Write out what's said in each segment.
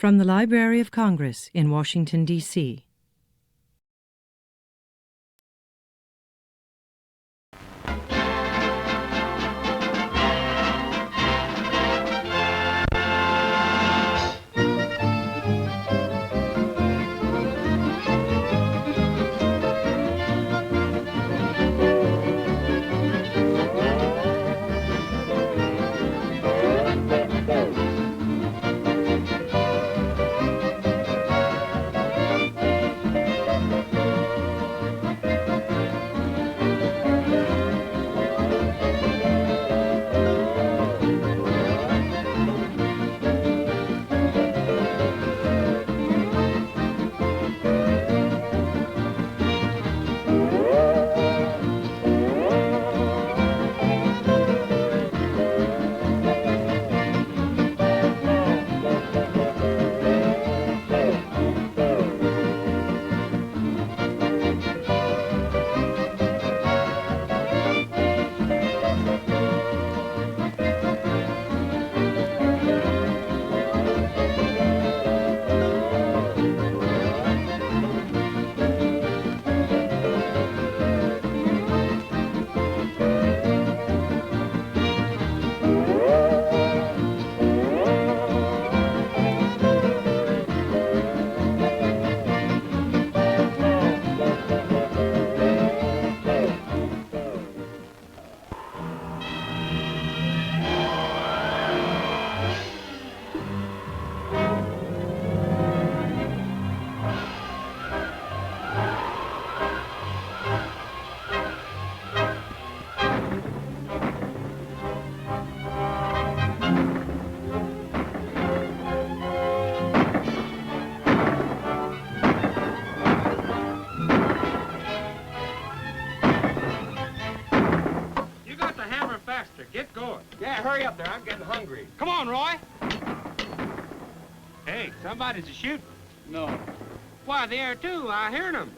From the Library of Congress in Washington, D.C. Get going. Yeah, hurry up there. I'm getting hungry. Come on, Roy. Hey, somebody's shooting. No. Why, there too. I heard them.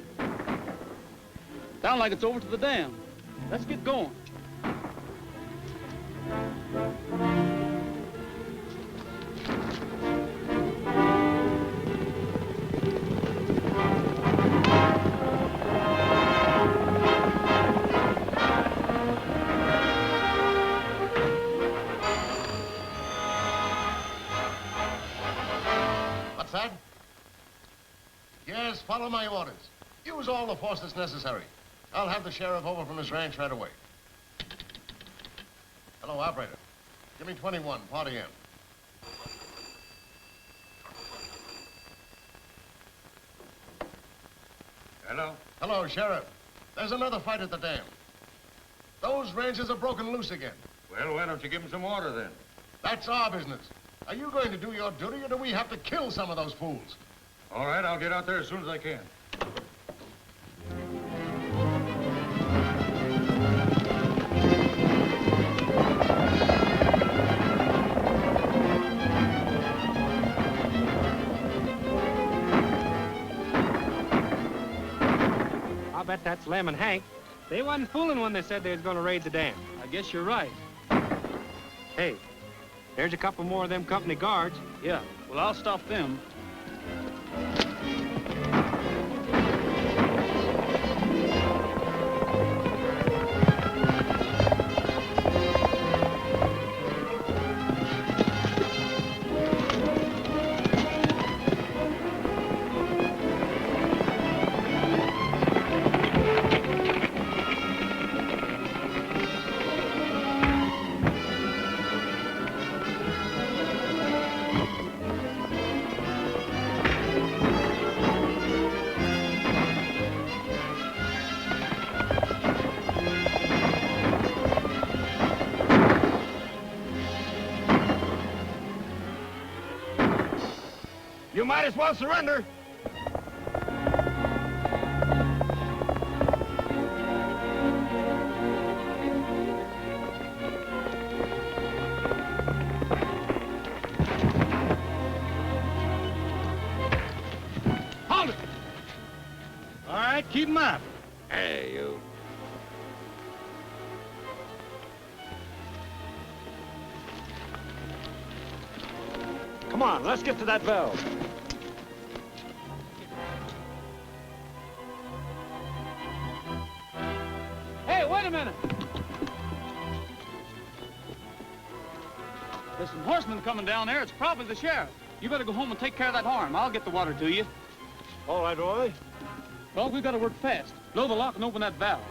Sound like it's over to the dam. Let's get going. Yes, follow my orders. Use all the force that's necessary. I'll have the sheriff over from his ranch right away. Hello, operator. Give me 21, party in. Hello? Hello, Sheriff. There's another fight at the dam. Those ranches are broken loose again. Well, why don't you give them some order then? That's our business. Are you going to do your duty, or do we have to kill some of those fools? All right, I'll get out there as soon as I can. I'll bet that's Lem and Hank. They wasn't fooling when they said they was going to raid the dam. I guess you're right. Hey, there's a couple more of them company guards. Yeah, well, I'll stop them. You might as well surrender. Hold it! All right, keep him up. Hey, you. Come on, let's get to that bell. Wait a minute. There's some horsemen coming down there. It's probably the sheriff. You better go home and take care of that harm. I'll get the water to you. All right, Roy. Well, we've got to work fast. Blow the lock and open that valve.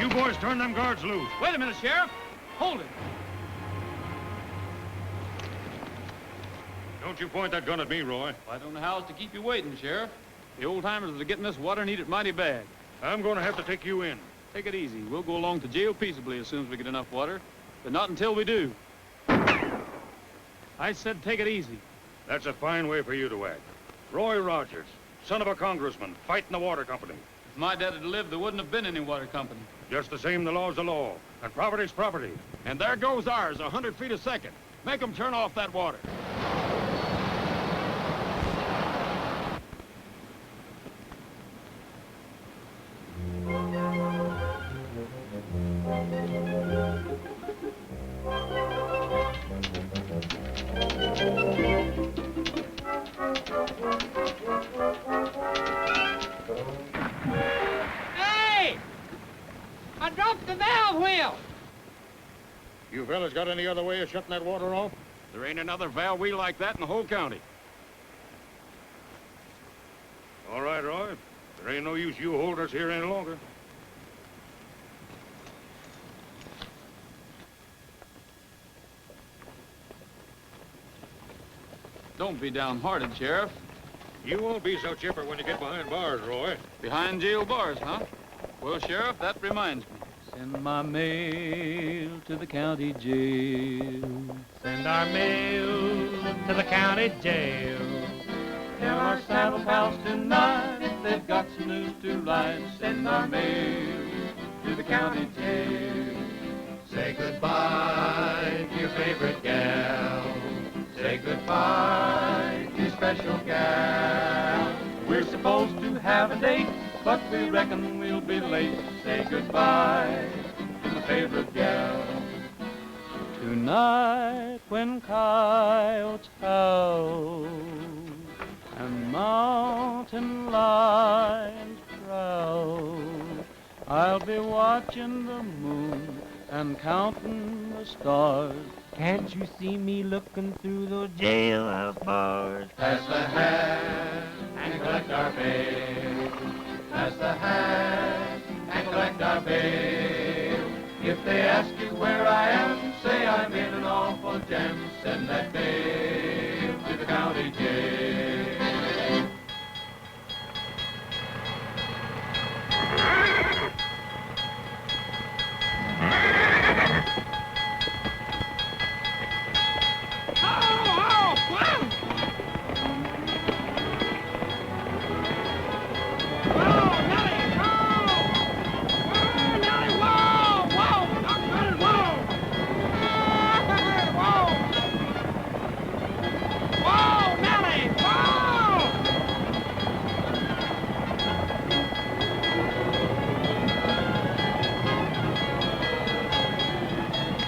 You boys turn them guards loose. Wait a minute, Sheriff. Hold it. Don't you point that gun at me, Roy. I don't know how else to keep you waiting, Sheriff. The old-timers that are getting this water need it mighty bad. I'm going to have to take you in. Take it easy. We'll go along to jail peaceably as soon as we get enough water, but not until we do. I said take it easy. That's a fine way for you to act. Roy Rogers, son of a congressman, fighting the water company. If my dad had lived, there wouldn't have been any water company. Just the same, the law's the law, and property's property. And there goes ours, 100 feet a second. Make them turn off that water. Hey! I dropped the valve wheel! You fellas got any other way of shutting that water off? There ain't another valve wheel like that in the whole county. All right, Roy. There ain't no use you holding us here any longer. Don't be downhearted, Sheriff. You won't be so chipper when you get behind bars, Roy. Behind jail bars, huh? Well, Sheriff, that reminds me. Send my mail to the county jail. Send our mail to the county jail. Tell our saddle pals tonight if they've got some news to write. Send our mail to the county jail. Say goodbye to your favorite gal. Say goodbye to your special gal. We're supposed to have a date, but we reckon we'll be late. Say goodbye to my favorite gal. Tonight when coyotes howl and mountain lions prowl, I'll be watching the moon and counting the stars. Can't you see me looking through those jailhouse bars? Pass the hat and collect our bail. Pass the hat and collect our bail. If they ask you where I am, say I'm in an awful jam. Send that bail to the county jail.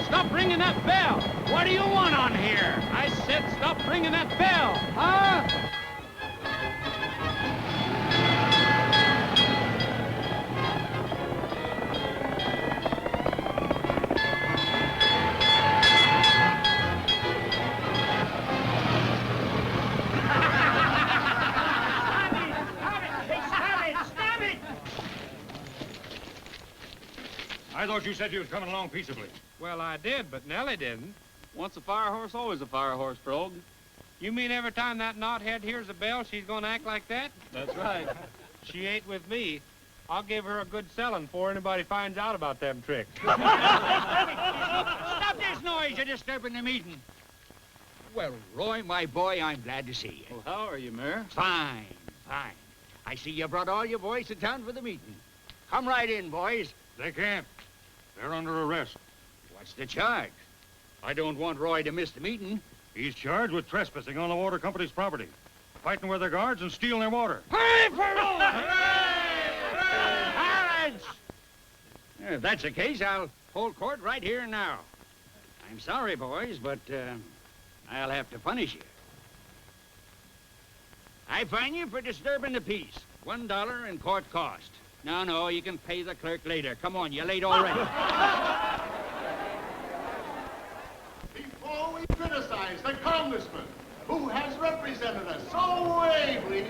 Stop ringing that bell! What do you want on here? I said stop ringing that bell, huh? Stop it! I thought you said you was coming along peaceably. Well, I did, but Nellie didn't. Once a fire horse, always a fire horse, Frog. You mean every time that knothead hears a bell, she's gonna act like that? That's right. She ain't with me. I'll give her a good selling before anybody finds out about them tricks. Stop this noise. You're disturbing the meeting. Well, Roy, my boy, I'm glad to see you. Well, how are you, Mayor? Fine, fine. I see you brought all your boys to town for the meeting. Come right in, boys. They can't. They're under arrest. What's the charge? I don't want Roy to miss the meeting. He's charged with trespassing on the water company's property. fighting with the guards and stealing their water. Hooray for Silence! If that's the case, I'll hold court right here and now. I'm sorry, boys, but I'll have to punish you. I fine you for disturbing the peace. $1 in court cost. No, you can pay the clerk later. Come on, you're late already. Before we criticize the congressman who has represented us so ably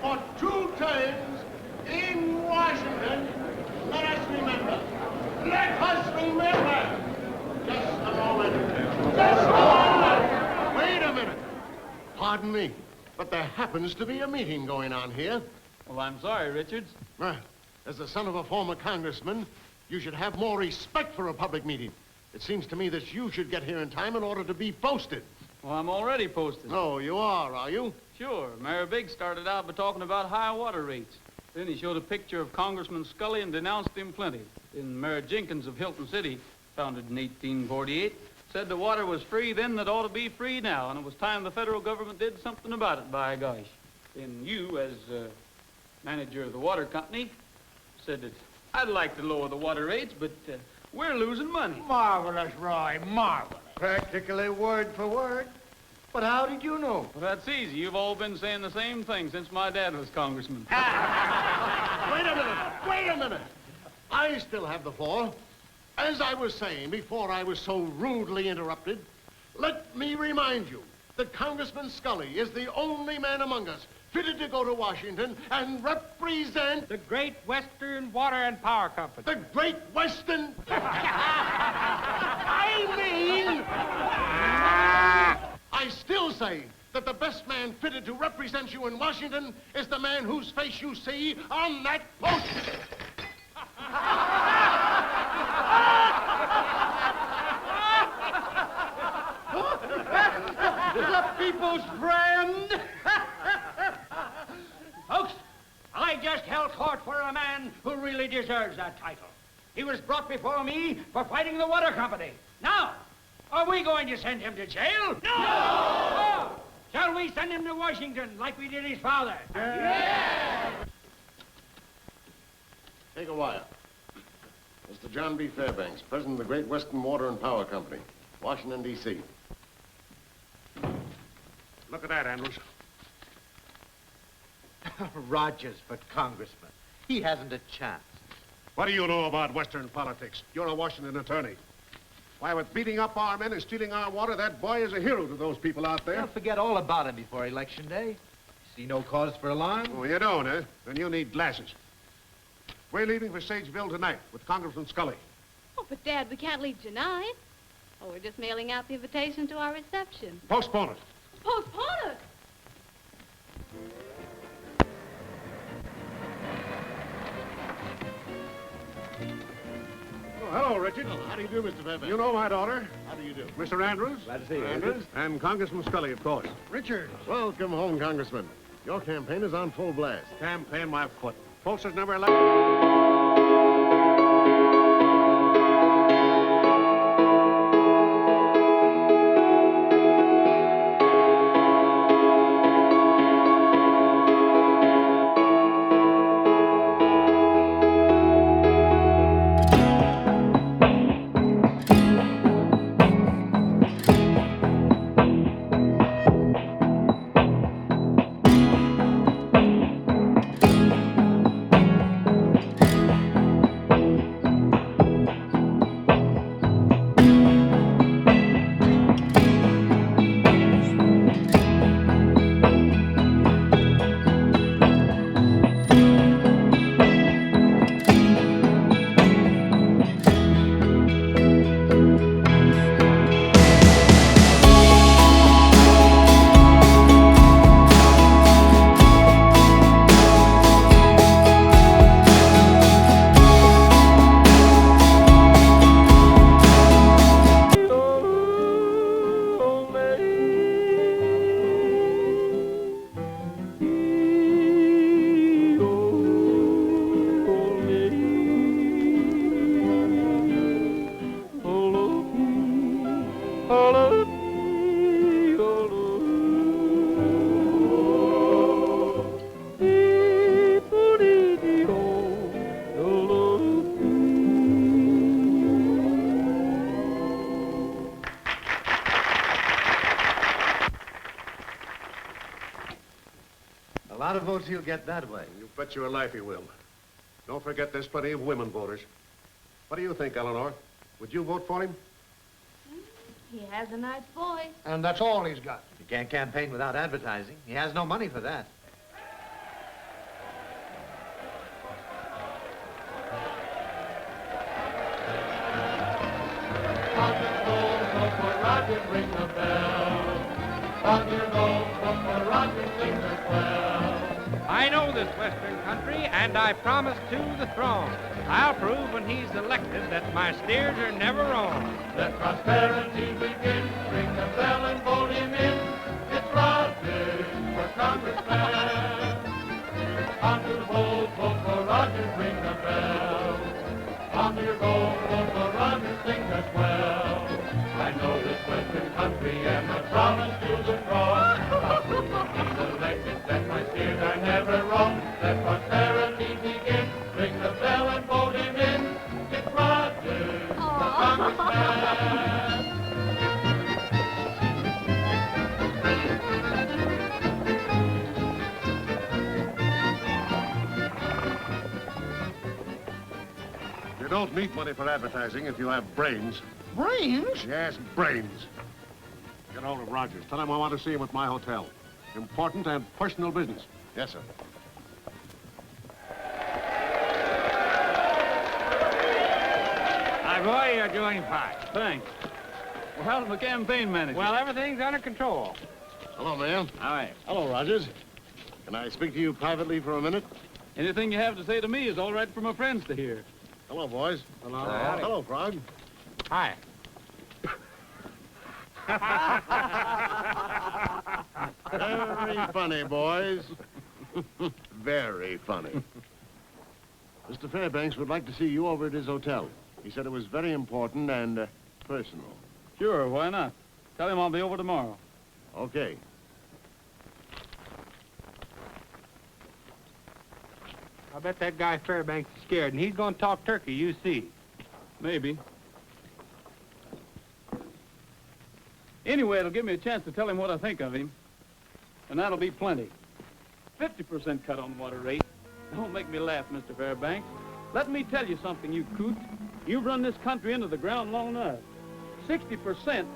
for 2 terms in Washington, let us remember. Just a moment. Wait a minute. Pardon me, but there happens to be a meeting going on here. Well, I'm sorry, Richards. Well, as the son of a former congressman, you should have more respect for a public meeting. It seems to me that you should get here in time in order to be posted. Well, I'm already posted. Oh, you are you? Sure. Mayor Biggs started out by talking about high water rates. Then he showed a picture of Congressman Scully and denounced him plenty. Then Mayor Jenkins of Hilton City, founded in 1848, said the water was free then that ought to be free now, and it was time the federal government did something about it, by gosh. Then you, as manager of the water company, said that I'd like to lower the water rates, but we're losing money. Marvelous, Roy, marvelous. Practically word for word. But how did you know? Well, that's easy. You've all been saying the same thing since my dad was congressman. Wait a minute. I still have the floor. As I was saying before I was so rudely interrupted, let me remind you that Congressman Scully is the only man among us fitted to go to Washington and represent The Great Western Water and Power Company. the Great Western... I still say that the best man fitted to represent you in Washington is the man whose face you see on that poster. The people's friend. Folks, I just held court for a man who really deserves that title. He was brought before me for fighting the water company. Now, are we going to send him to jail? No! Oh, shall we send him to Washington like we did his father? Yeah! Take a wire. Mr. John B. Fairbanks, President of the Great Western Water and Power Company, Washington, D.C. Look at that, Andrews. Rogers for congressman. He hasn't a chance. What do you know about Western politics? You're a Washington attorney. Why, with beating up our men and stealing our water, that boy is a hero to those people out there. They'll forget all about him before Election Day. See no cause for alarm? Oh, you don't, eh? Then you need glasses. We're leaving for Sageville tonight with Congressman Scully. Oh, but Dad, we can't leave tonight. Oh, we're just mailing out the invitation to our reception. Postpone it. Postpone it! Oh, hello, Richard. How do you do, Mr. Fairbanks? You know my daughter, How do you do? Mr. Andrews. Glad to see you, Andrews. And Congressman Scully, of course. Richard. Welcome home, Congressman. Your campaign is on full blast. Campaign my foot. Folks has never allowed... lot of votes he'll get that way. You bet your life he will. Don't forget there's plenty of women voters. What do you think, Eleanor? Would you vote for him? He has a nice voice. And that's all he's got. You can't campaign without advertising. He has no money for that. On your roll, vote for Roger, ring the bell. On your roll, vote for Roger, sing the swell. I know this Western country, and I promise to the throne, I'll prove when he's elected that my steers are never wrong. Let prosperity begin. Ring the bell and vote him in. It's Roger for Congressman. On your roll, vote for Roger, ring the bell. On your roll, vote for Roger, sing the swell. I know this Western country and I promise to the cross. I'll prove when he's elected that my steers are never wrong. Let prosperity begin. Ring the bell and vote him in. It's Roger for Congressman. You don't need money for advertising if you have brains. Brains? Yes, brains. Get hold of Rogers. Tell him I want to see him at my hotel. Important and personal business. Yes, sir. My boy, you're doing fine. Thanks. Well, how's the campaign manager? Well, everything's under control. Hello, ma'am. All right. Hello, Rogers. Can I speak to you privately for a minute? Anything you have to say to me is all right for my friends to hear. Hello, boys. Hello. Hello, Frog. Hi. Very funny, boys. Very funny. Mr. Fairbanks would like to see you over at his hotel. He said it was very important and personal. Sure, why not? Tell him I'll be over tomorrow. Okay. I bet that guy Fairbanks is scared, and he's going to talk turkey, you see. Maybe. Anyway, it'll give me a chance to tell him what I think of him. And that'll be plenty. 50% cut on water rate. Don't make me laugh, Mr. Fairbanks. Let me tell you something, you coot. You've run this country into the ground long enough. 60%.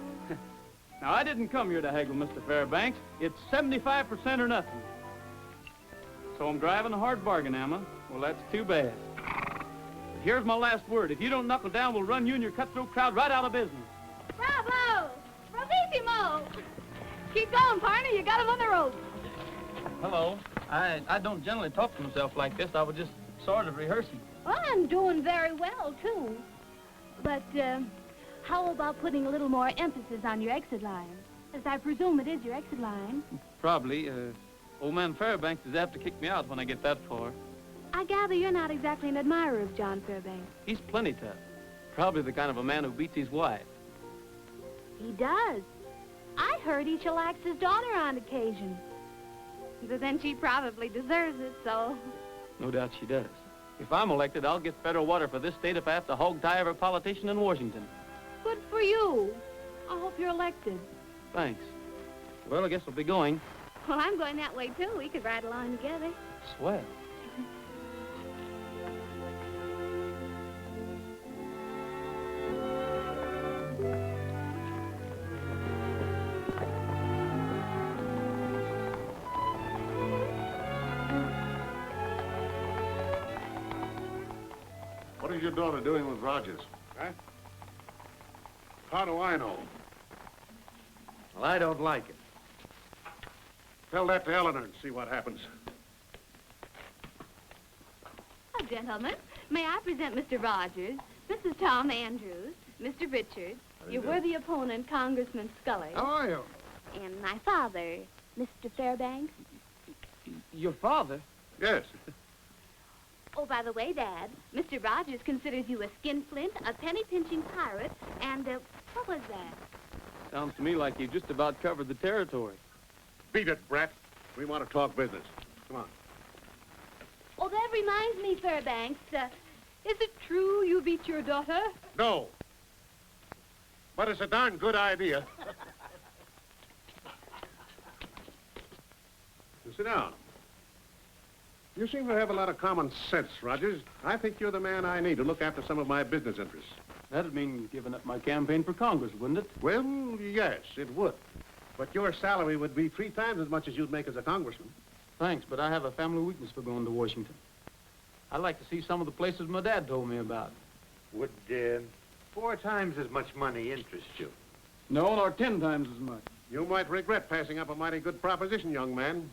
Now, I didn't come here to haggle, Mr. Fairbanks. It's 75% or nothing. So I'm driving a hard bargain, Emma. Well, that's too bad. But here's my last word. If you don't knuckle down, we'll run you and your cutthroat crowd right out of business. Bravo! Bravissimo! Keep going, partner. You got him on the rope. Hello. I don't generally talk to myself like this. I was just sort of rehearsing. Well, I'm doing very well, too. But, how about putting a little more emphasis on your exit line? As I presume it is your exit line. Probably. Old man Fairbanks is apt to kick me out when I get that far. I gather you're not exactly an admirer of John Fairbanks. He's plenty tough. Probably the kind of a man who beats his wife. He does. I heard he chillaxed his daughter on occasion. But then she probably deserves it, so... No doubt she does. If I'm elected, I'll get federal water for this state if I have to hog tie every politician in Washington. Good for you. I hope you're elected. Thanks. Well, I guess I'll be going. Well, I'm going that way, too. We could ride along together. Swell. What is your daughter doing with Rogers? Huh? How do I know? Well, I don't like it. Tell that to Eleanor and see what happens. Oh, gentlemen, may I present Mr. Rogers, Mrs. Tom Andrews, Mr. Richards, your worthy opponent, Congressman Scully. How are you? And my father, Mr. Fairbanks. Your father? Yes. Oh, by the way, Dad, Mr. Rogers considers you a skinflint, a penny-pinching pirate, and, what was that? Sounds to me like you've just about covered the territory. Beat it, Brett. We want to talk business. Come on. Oh, that reminds me, Fairbanks. Is it true you beat your daughter? No. But it's a darn good idea. You sit down. You seem to have a lot of common sense, Rogers. I think you're the man I need to look after some of my business interests. That'd mean giving up my campaign for Congress, wouldn't it? Well, yes, it would. But your salary would be 3 times as much as you'd make as a congressman. Thanks, but I have a family weakness for going to Washington. I'd like to see some of the places my dad told me about. Would 4 times as much money interest you? No, nor 10 times as much. You might regret passing up a mighty good proposition, young man.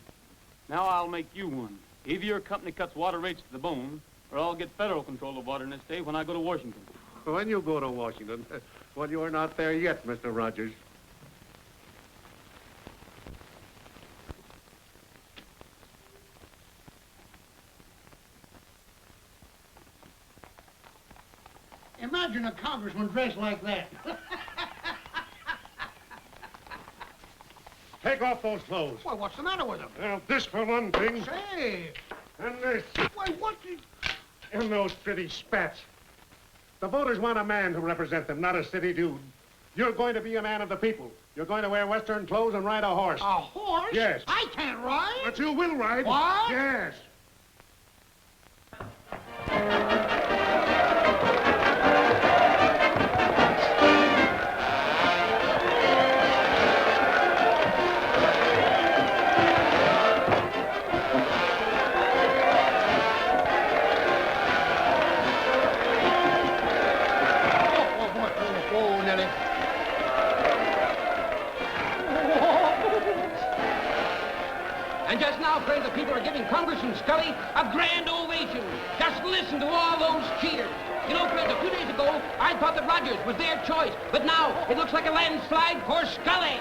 Now I'll make you one. Either your company cuts water rates to the bone, or I'll get federal control of water in this state when I go to Washington. When you go to Washington, well, you're not there yet, Mr. Rogers. Imagine a congressman dressed like that. Take off those clothes. Well, what's the matter with him? Well, this for one thing. Say, And this. why, what did... And those pretty spats. The voters want a man to represent them, not a city dude. You're going to be a man of the people. You're going to wear Western clothes and ride a horse. A horse? Yes. I can't ride. But you will ride. What? Yes. And just now, friends, the people are giving Congressman Scully a grand ovation. Just listen to all those cheers. You know, friends, a few days ago, I thought that Rogers was their choice. But now, it looks like a landslide for Scully.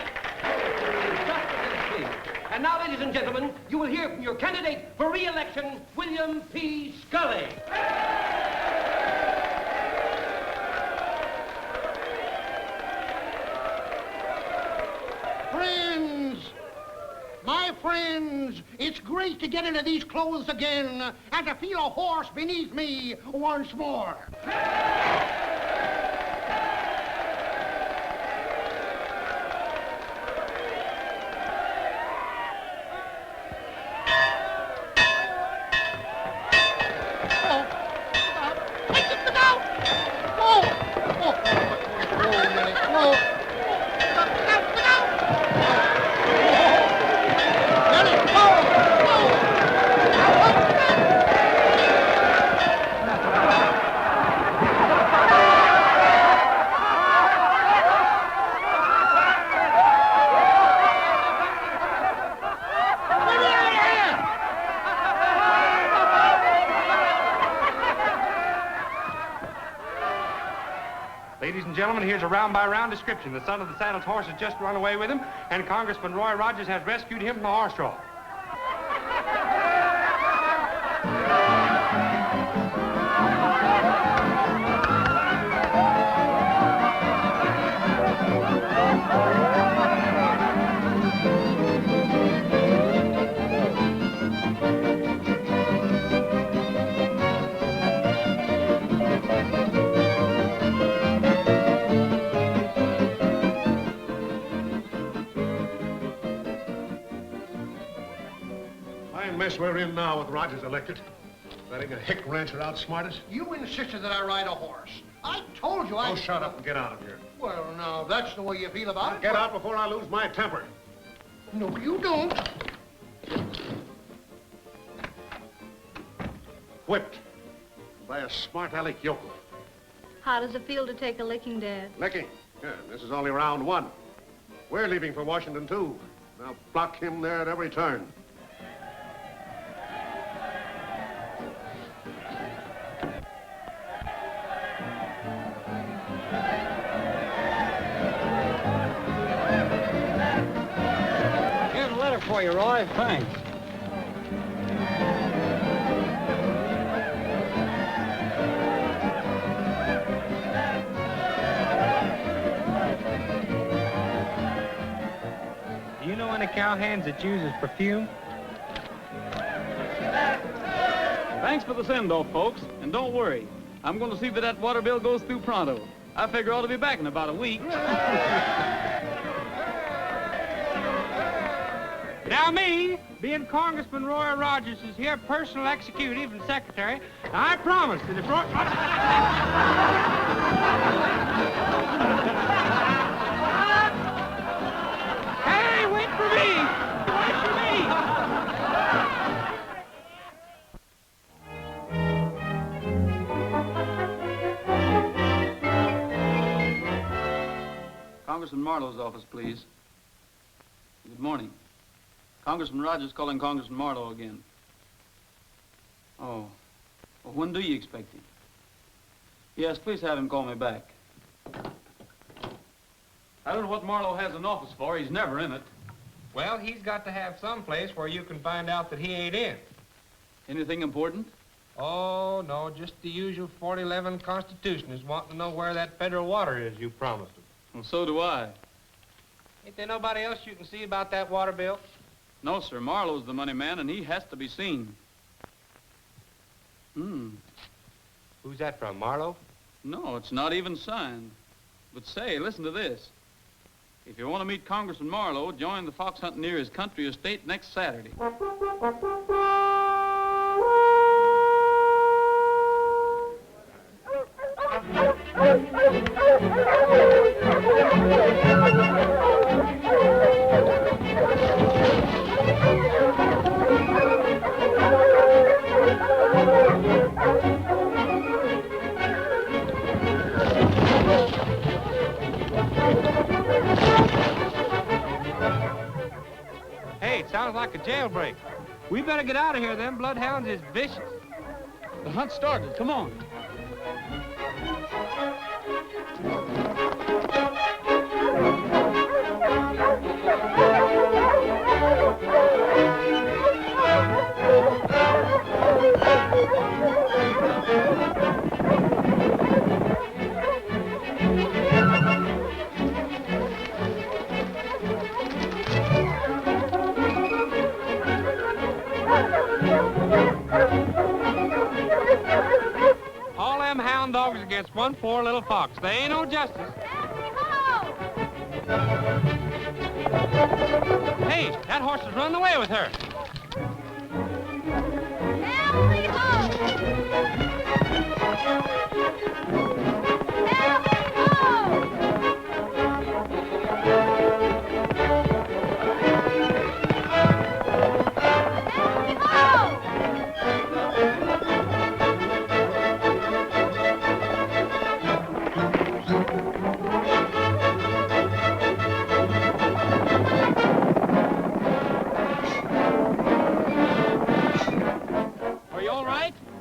And now, ladies and gentlemen, you will hear from your candidate for re-election, William P. Scully. My friends, it's great to get into these clothes again and to feel a horse beneath me once more. Ladies and gentlemen, here's a round-by-round description. The son of the saddled horse has just run away with him, and Congressman Roy Rogers has rescued him from the horse trough. Mess we're in now with Rogers elected. Letting a hick rancher outsmart us. You insisted that I ride a horse. I told you I... Oh, shut up and get out of here. Well, now, that's the way you feel about it. Get out before I lose my temper. No, you don't. Whipped by a smart aleck yokel. How does it feel to take a licking, Dad? Licking? Yeah, this is only round 1. We're leaving for Washington, too. Now block him there at every turn. For you, Roy. Thanks. Do you know any cowhands that uses perfume? Thanks for the send-off, folks. And don't worry. I'm going to see that that water bill goes through pronto. I figure I ought to be back in about a week. Now me, being Congressman Roy Rogers is here, personal executive and secretary, I promise that if Roy... Hey, wait for me! Wait for me! Congressman Marlowe's office, please. Good morning. Congressman Rogers calling Congressman Marlowe again. Oh. Well, when do you expect him? Yes, please have him call me back. I don't know what Marlowe has an office for. He's never in it. Well, he's got to have some place where you can find out that he ain't in. Anything important? Oh, no, just the usual 4011 Constitutionalists wanting to know where that federal water is you promised them. Well, so do I. Ain't there nobody else you can see about that water bill? No, sir. Marlowe's the money man, and he has to be seen. Who's that from, Marlowe? No, it's not even signed. But say, listen to this. If you want to meet Congressman Marlowe, join the fox hunt near his country estate next Saturday. Hey, it sounds like a jailbreak. We better get out of here. Them bloodhounds is vicious. The hunt started. Come on. All them hound dogs against one poor little fox. They ain't no justice. Hey, that horse is running away with her.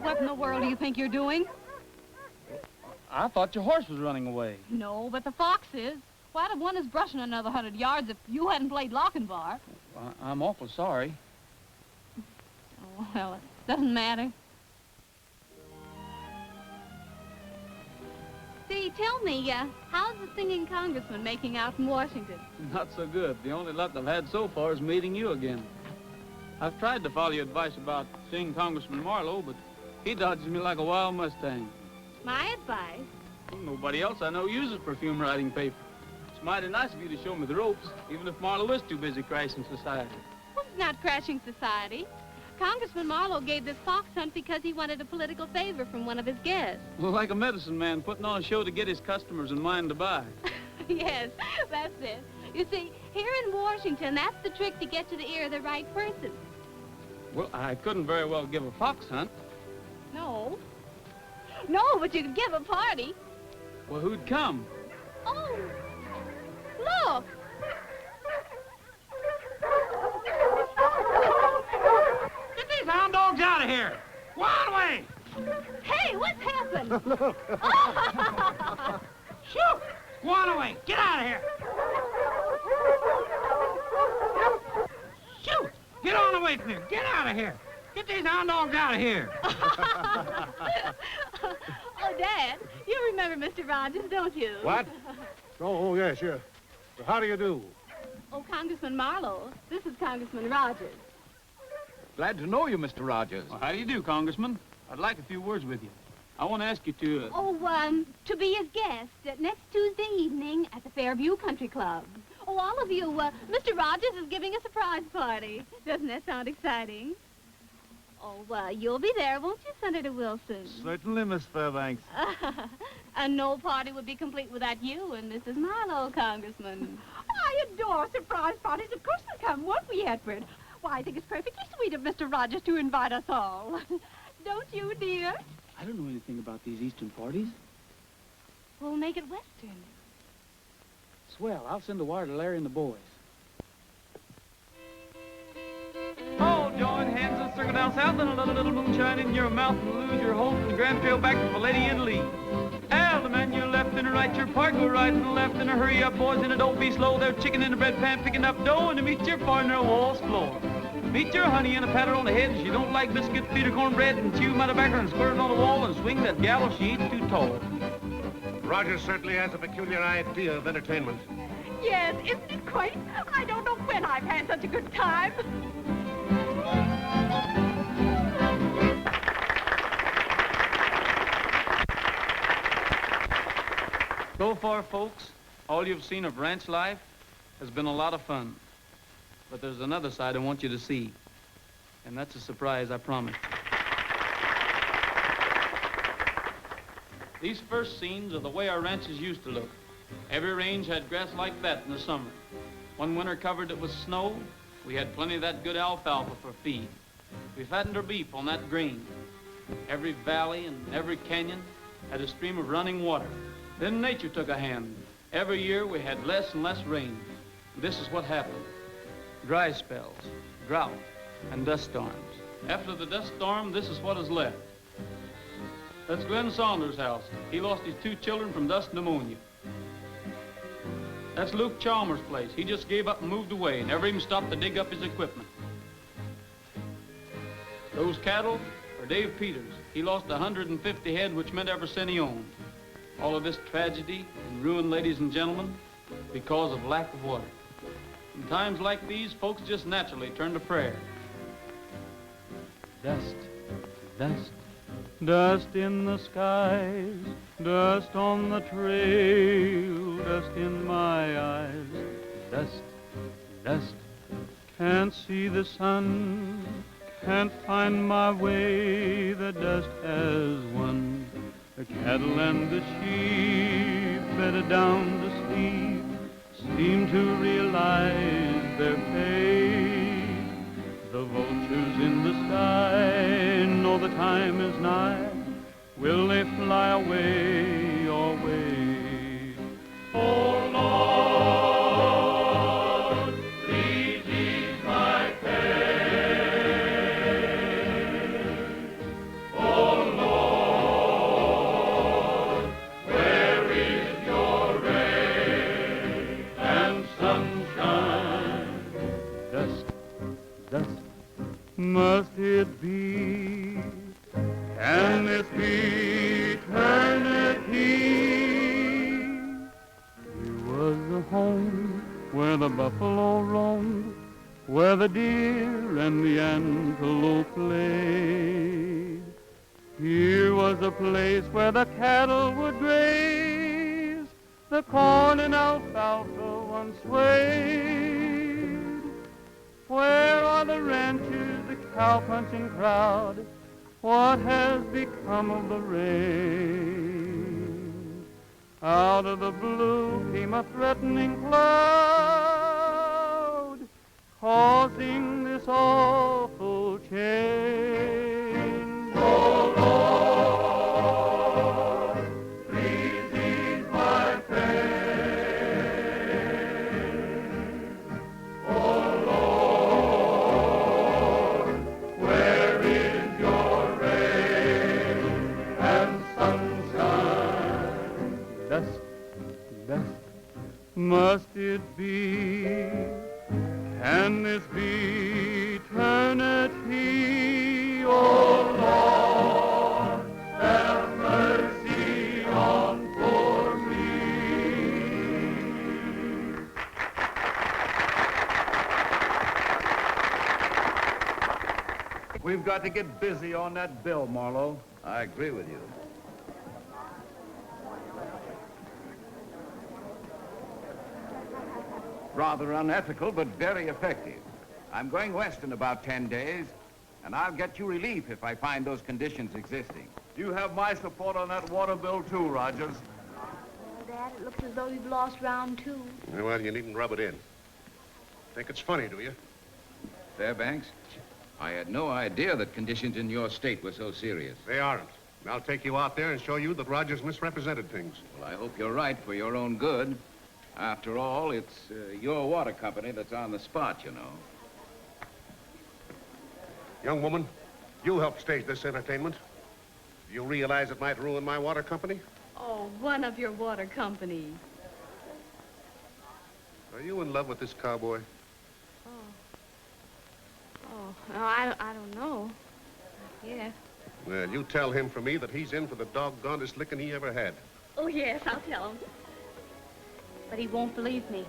What in the world do you think you're doing? I thought your horse was running away. No, but the fox is. Why'd have won his brushing another 100 yards if you hadn't played lock and bar? I'm awful sorry. Oh, well, it doesn't matter. See, tell me, how's the singing congressman making out in Washington? Not so good. The only luck I've had so far is meeting you again. I've tried to follow your advice about seeing Congressman Marlowe, but he dodges me like a wild Mustang. My advice? Well, nobody else I know uses perfume writing paper. It's mighty nice of you to show me the ropes, even if Marlowe is too busy crashing society. Well, it's not crashing society. Congressman Marlowe gave this fox hunt because he wanted a political favor from one of his guests. Well, like a medicine man putting on a show to get his customers in mind to buy. Yes, that's it. You see, here in Washington, that's the trick to get to the ear of the right person. Well, I couldn't very well give a fox hunt. No. No, but you could give a party. Well, who'd come? Oh, look. Get these hound dogs out of here. Wild away. Hey, what's happened? Look. Shoot. Go on away. Get out of here. Shoot. Get on away from here. Get out of here. Get these hound dogs out of here. Oh, Dad, you remember Mr. Rogers, don't you? What? Oh, yes, yes. How do you do? Oh, Congressman Marlowe. This is Congressman Rogers. Glad to know you, Mr. Rogers. Well, how do you do, Congressman? I'd like a few words with you. I want to ask you to... To be his guest next Tuesday evening at the Fairview Country Club. Oh, all of you, Mr. Rogers is giving a surprise party. Doesn't that sound exciting? Oh, you'll be there, won't you, Senator Wilson? Certainly, Miss Fairbanks. And no party would be complete without you and Mrs. Marlowe, Congressman. I adore surprise parties. Of course we'll come, won't we, Edward? Why, I think it's perfectly sweet of Mr. Rogers to invite us all. Don't you, dear? I don't know anything about these Eastern parties. We'll make it Western. Swell. I'll send a wire to Larry and the boys. Oh, join hands and circle down south and a little moonshine in your mouth and lose your hold from the Grand Trail back to the Lady Italy. Al, the man, your left and a right, your part, go right and left and a hurry up, boys, and don't be slow. They're chicken in the bread pan picking up dough and to meet your partner walls floor. Meet your honey and a pat her on the head. She don't like biscuits, feed her cornbread, and chew my tobacco and squirt it on the wall and swing that gal if she eats too tall. Rogers certainly has a peculiar idea of entertainment. Yes, isn't it quaint? I don't know when I've had such a good time. So far, folks, all you've seen of ranch life has been a lot of fun. But there's another side I want you to see. And that's a surprise, I promise. These first scenes are the way our ranches used to look. Every range had grass like that in the summer. One winter covered it with snow. We had plenty of that good alfalfa for feed. We fattened our beef on that grain. Every valley and every canyon had a stream of running water. Then nature took a hand. Every year we had less and less rain. This is what happened. Dry spells, drought, and dust storms. After the dust storm, this is what is left. That's Glenn Saunders' house. He lost his 2 children from dust pneumonia. That's Luke Chalmers' place. He just gave up and moved away, never even stopped to dig up his equipment. Those cattle are Dave Peters. He lost 150 head, which meant every cent he owned. All of this tragedy and ruin, ladies and gentlemen, because of lack of water. In times like these, folks just naturally turn to prayer. Dust, dust, dust in the skies, dust on the trail, dust in my eyes, dust, dust, can't see the sun, can't find my way, the dust has won. The cattle and the sheep, bedded down to sleep, seem to realize their fate. The vultures in the sky know the time is nigh. Will they fly away or wait? Oh, Lord, please ease my pain. Oh, Lord, where is your rain and sunshine? Dust, dust, must it be? Can this be eternity? Here was the home where the buffalo roamed, where the deer and the antelope played. Here was a place where the cattle would graze, the corn and alfalfa once swayed. Where are the ranches, the cow-punching crowd? What has become of the rain? Out of the blue came a threatening cloud, causing this awful change. Oh, Lord, please ease my pain. Oh, Lord, where is your rain and sunshine? Dust, dust, must it be? Can this be eternity? Oh, Lord, have mercy on poor me. We've got to get busy on that bill, Marlowe. I agree with you. Rather unethical, but very effective. I'm going west in about 10 days, and I'll get you relief if I find those conditions existing. You have my support on that water bill, too, Rogers. Dad, it looks as though you've lost round 2. Well, you needn't rub it in. Think it's funny, do you? Fairbanks, I had no idea that conditions in your state were so serious. They aren't. I'll take you out there and show you that Rogers misrepresented things. Well, I hope you're right for your own good. After all, it's your water company that's on the spot, you know. Young woman, you helped stage this entertainment. Do you realize it might ruin my water company? Oh, one of your water companies. Are you in love with this cowboy? Oh, no, I don't know. Yes. Well, you tell him for me that he's in for the doggonedest licking he ever had. Oh, yes, I'll tell him. But he won't believe me.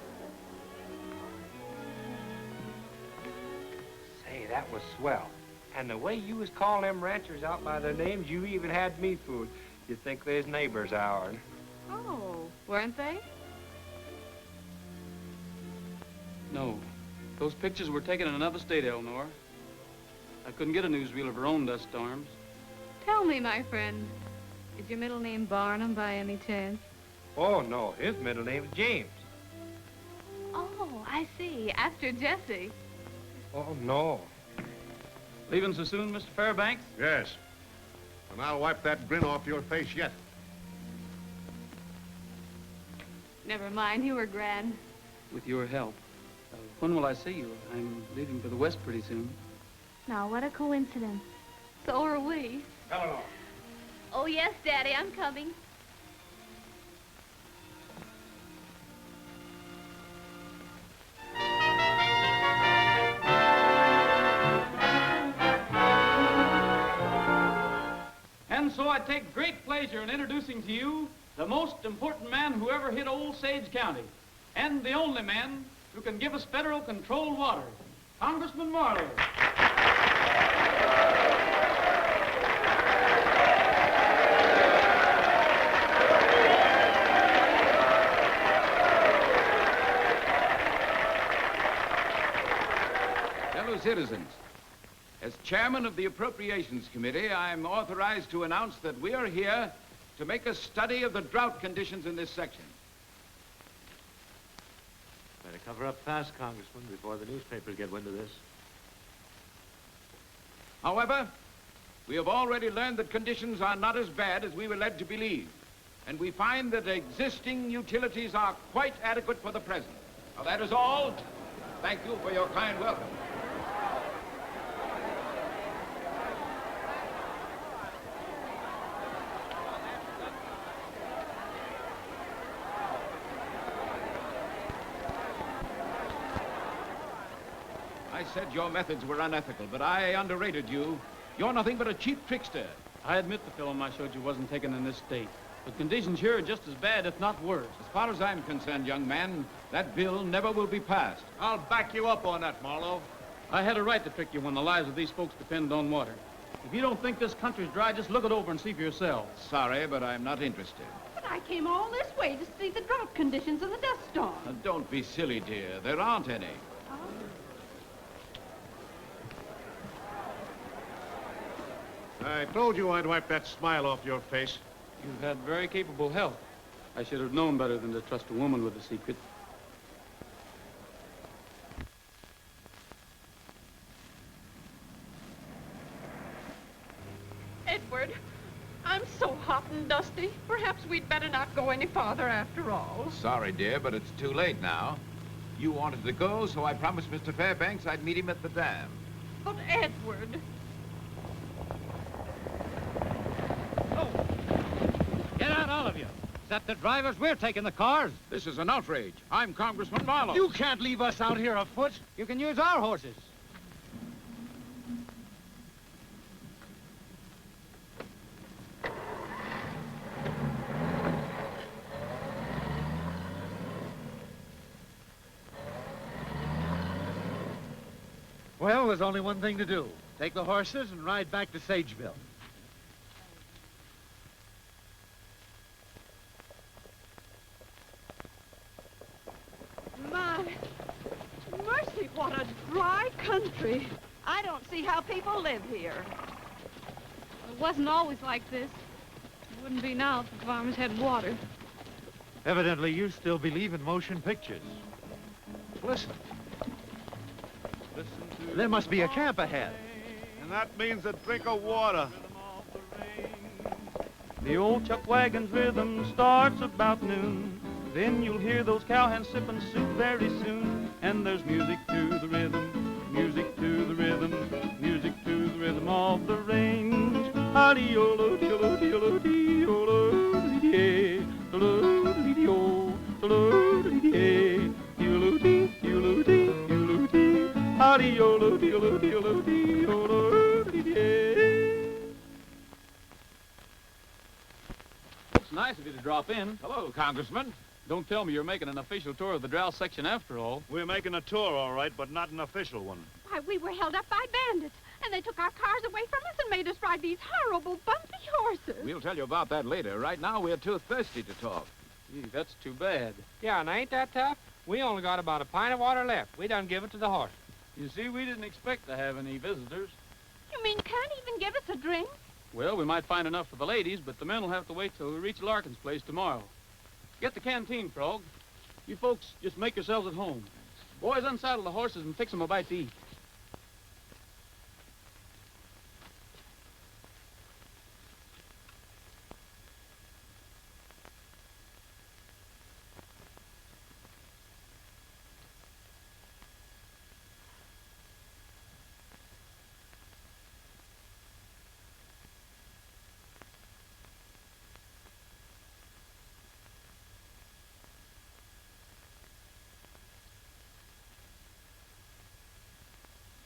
Say, that was swell. And the way you was calling them ranchers out by their names, you even had me fooled. You'd think they's neighbors of ours. Oh, weren't they? No. Those pictures were taken in another state, Eleanor. I couldn't get a newsreel of her own dust storms. Tell me, my friend, is your middle name Barnum by any chance? Oh, no, his middle name is James. Oh, I see. After Jesse. Oh, no. Leaving so soon, Mr. Fairbanks? Yes. And I'll wipe that grin off your face yet. Never mind, you were grand. With your help. When will I see you? I'm leaving for the West pretty soon. Now, what a coincidence. So are we. Eleanor. Oh, yes, Daddy, I'm coming. And so I take great pleasure in introducing to you the most important man who ever hit Old Sage County, and the only man who can give us federal controlled water, Congressman Marley. Fellow citizens, as chairman of the Appropriations Committee, I'm authorized to announce that we are here to make a study of the drought conditions in this section. Better cover up fast, Congressman, before the newspapers get wind of this. However, we have already learned that conditions are not as bad as we were led to believe, and we find that existing utilities are quite adequate for the present. Now, that is all. Thank you for your kind welcome. I said your methods were unethical, but I underrated you. You're nothing but a cheap trickster. I admit the film I showed you wasn't taken in this state. But conditions here are just as bad, if not worse. As far as I'm concerned, young man, that bill never will be passed. I'll back you up on that, Marlowe. I had a right to trick you when the lives of these folks depend on water. If you don't think this country's dry, just look it over and see for yourself. Sorry, but I'm not interested. But I came all this way to see the drought conditions of the dust storm. Don't be silly, dear. There aren't any. I told you I'd wipe that smile off your face. You've had very capable help. I should have known better than to trust a woman with a secret. Edward, I'm so hot and dusty. Perhaps we'd better not go any farther after all. Sorry, dear, but it's too late now. You wanted to go, so I promised Mr. Fairbanks I'd meet him at the dam. But Edward... Get out, all of you. Is that the drivers? We're taking the cars. This is an outrage. I'm Congressman Marlowe. You can't leave us out here afoot. You can use our horses. Well, there's only one thing to do. Take the horses and ride back to Sageville. My, country. I don't see how people live here. It wasn't always like this. It wouldn't be now if the farmers had water. Evidently, you still believe in motion pictures. Listen. There must be a camp ahead. And that means a drink of water. The old chuck wagon's rhythm starts about noon. Then you'll hear those cowhands sipping soup very soon. And there's music to the rhythm, music to the rhythm, music to the rhythm of the range. Howdy-o-lo, dee-o-lo, dee-o-lo, dee-o-lo, dee-dee, dee-o-lo, dee-dee-o, dee-o-lo, dee-dee, dee-o-lo, dee, dee-o-lo, dee, dee-o-lo, dee. Howdy-o-lo, dee-o-lo, dee-o-lo, dee-o-lo, dee-dee. It's nice of you to drop in. Hello, Congressman. Don't tell me you're making an official tour of the drought section after all. We're making a tour, all right, but not an official one. Why, we were held up by bandits, and they took our cars away from us and made us ride these horrible, bumpy horses. We'll tell you about that later. Right now, we're too thirsty to talk. Gee, that's too bad. Yeah, and ain't that tough? We only got about a pint of water left. We done give it to the horse. You see, we didn't expect to have any visitors. You mean can't even give us a drink? Well, we might find enough for the ladies, but the men will have to wait till we reach Larkin's place tomorrow. Get the canteen, Frog. You folks just make yourselves at home. Boys, unsaddle the horses and fix them a bite to eat.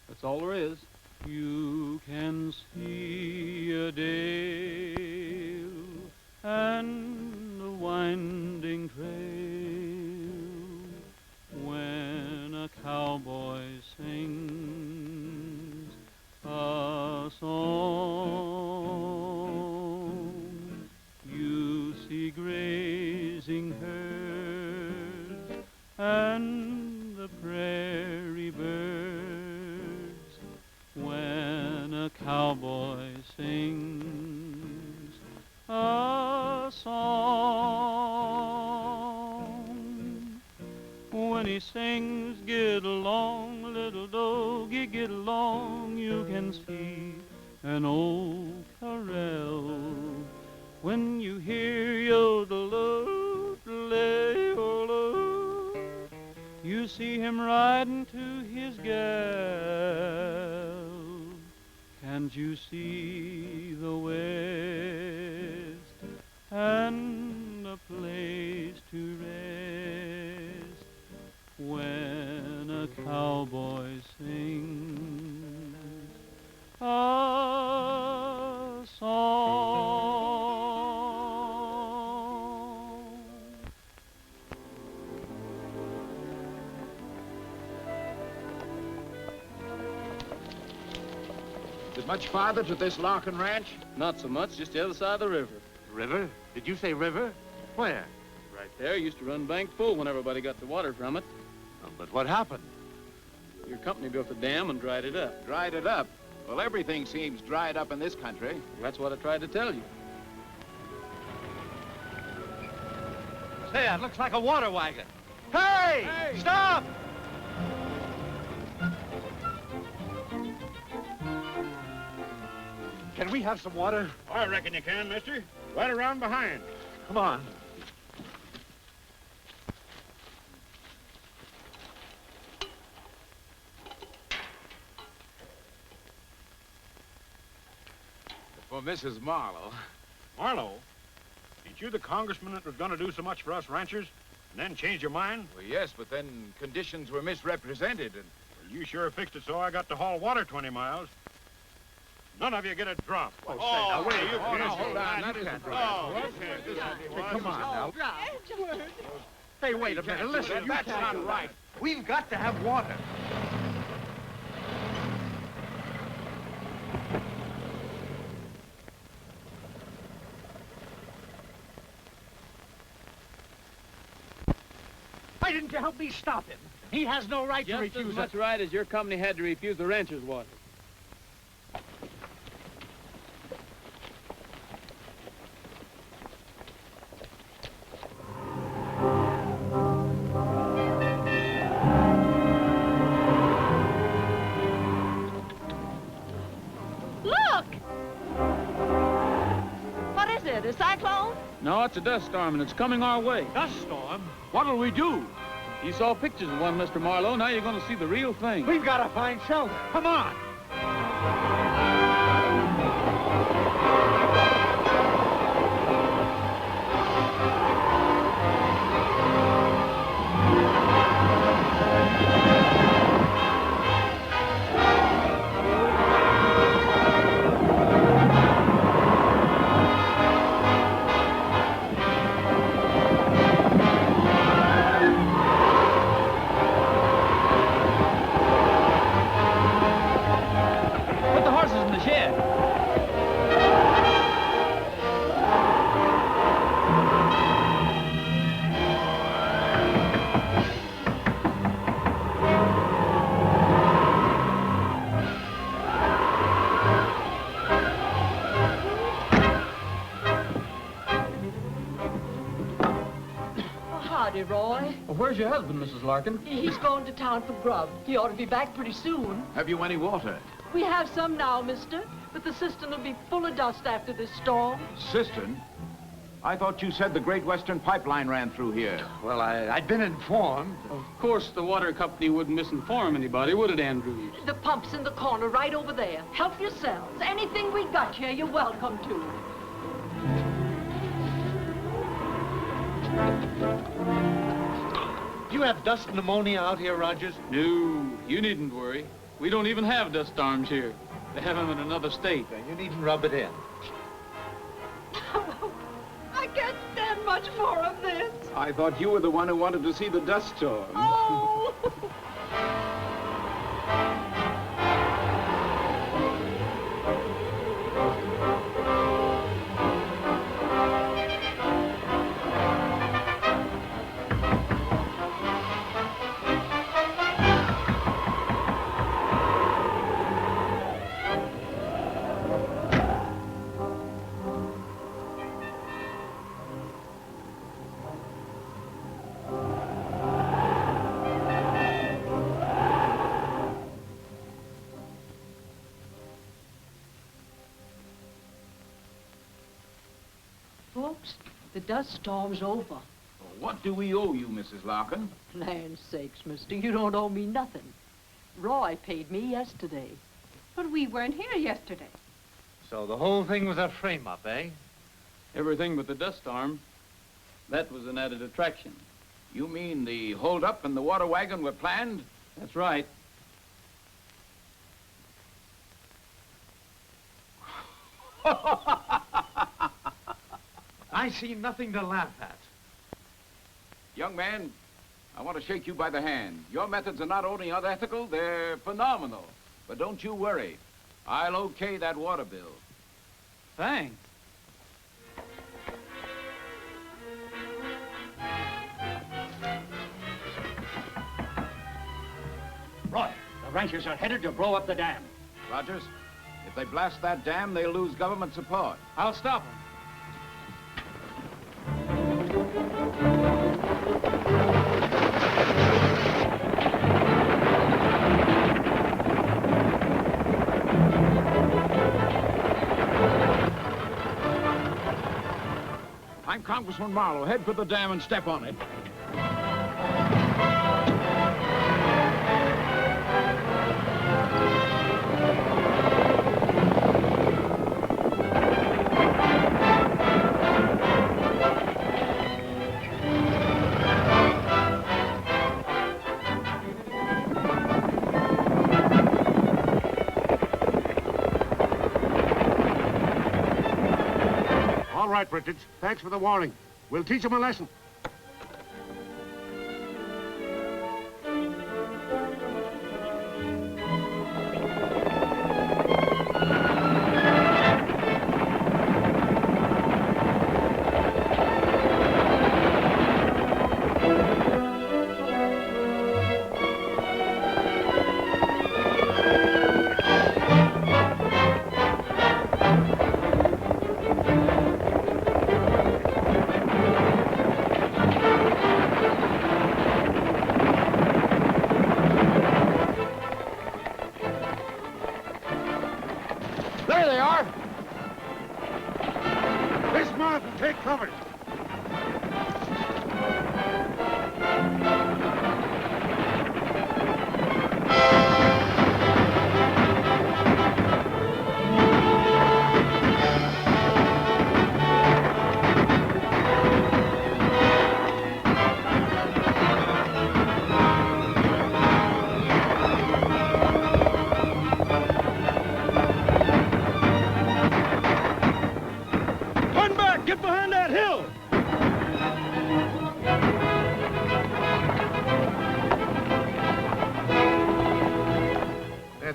That's all there is. You can see a dale and a winding trail when a cowboy sings a song. You see grazing herds and the prairie birds when a cowboy sings a song. When he sings, get along, little doggy, get along, you can see an old corral. When you hear yodel-o-lay-o-lo, you see him riding to his gal. Can't you see the West and a place to rest when a cowboy sings a song? Is it much farther to this Larkin ranch? Not so much, just the other side of the river. River? Did you say river? Where? Right there, used to run bank full when everybody got the water from it. Oh, but what happened? Your company built the dam and dried it up. Dried it up? Well, everything seems dried up in this country. That's what I tried to tell you. Say, that looks like a water wagon. Hey! Stop! Can we have some water? I reckon you can, mister. Right around behind. Come on. For Mrs. Marlowe. Marlowe, ain't you the congressman that was going to do so much for us ranchers and then changed your mind? Well, yes, but then conditions were misrepresented and... Well, you sure fixed it so I got to haul water 20 miles. None of you get a drop. Oh, say, now, wait. Hold on. That isn't right. Oh, okay. Hey, come on now. Edward! Hey, wait a minute. Listen, That's not right. We've got to have water. Why didn't you help me stop him? He has no right to Just refuse as much it. right as your company had to refuse the rancher's water. Look! What is it, a cyclone? No, it's a dust storm, and it's coming our way. Dust storm? What'll we do? You saw pictures of one, Mr. Marlowe. Now you're going to see the real thing. We've got to find shelter. Come on. Put the horses in the shed. Howdy, Roy. Well, where's your husband, Mrs. Larkin? He's going to town for grub. He ought to be back pretty soon. Have you any water? We have some now, mister, but the cistern will be full of dust after this storm. Cistern? I thought you said the Great Western Pipeline ran through here. Well, I'd been informed. Of course, the water company wouldn't misinform anybody, would it, Andrews? The pump's in the corner right over there. Help yourselves. Anything we got here, you're welcome to. Do you have dust pneumonia out here, Rogers? No, you needn't worry. We don't even have dust storms here. They have them in another state. You needn't rub it in. I can't stand much more of this. I thought you were the one who wanted to see the dust storm. Oh! Folks, the dust storm's over. What do we owe you, Mrs. Larkin? Land's sakes, mister, you don't owe me nothing. Roy paid me yesterday. But we weren't here yesterday. So the whole thing was a frame-up, eh? Everything but the dust storm. That was an added attraction. You mean the hold-up and the water wagon were planned? That's right. I see nothing to laugh at. Young man, I want to shake you by the hand. Your methods are not only unethical, they're phenomenal. But don't you worry. I'll okay that water bill. Thanks. Roy, the ranchers are headed to blow up the dam. Rogers, if they blast that dam, they'll lose government support. I'll stop them. I'm Congressman Marlowe. Head for the dam and step on it. All right, Richards. Thanks for the warning. We'll teach him a lesson.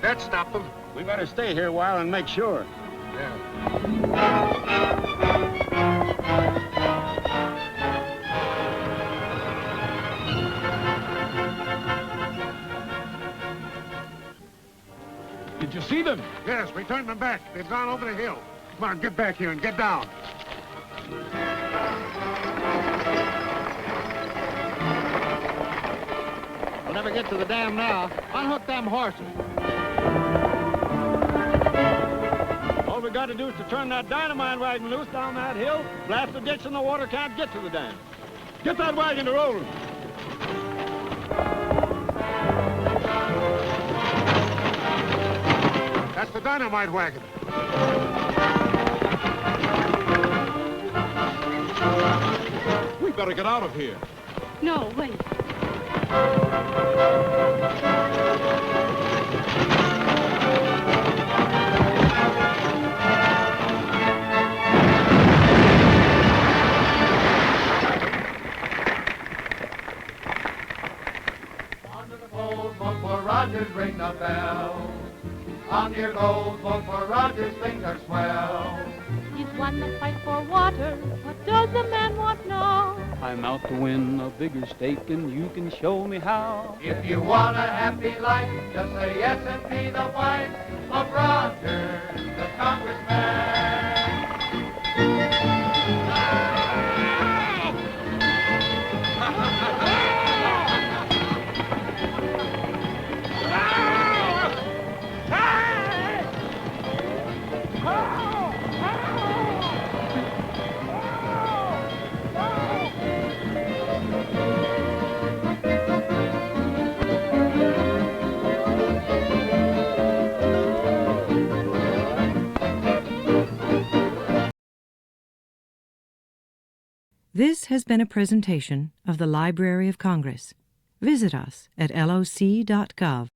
That stopped them. We better stay here a while and make sure. Did you see them? Yes, we turned them back. They've gone over the hill. Come on, get back here and get down. We'll never get to the dam now. Unhook them horses. All we got to do is to turn that dynamite wagon loose down that hill, blast the ditch, and the water can't get to the dam. Get that wagon to rolling. That's the dynamite wagon. We better get out of here. No, wait. On the gold, vote for Rogers, ring the bell. On your gold, vote for Rogers, things are swell. He's won the fight for water. What does the man want now? I'm out to win a bigger stake, and you can show me how. If you want a happy life, just say yes and be the wife of Rogers, the congressman. This has been a presentation of the Library of Congress. Visit us at loc.gov.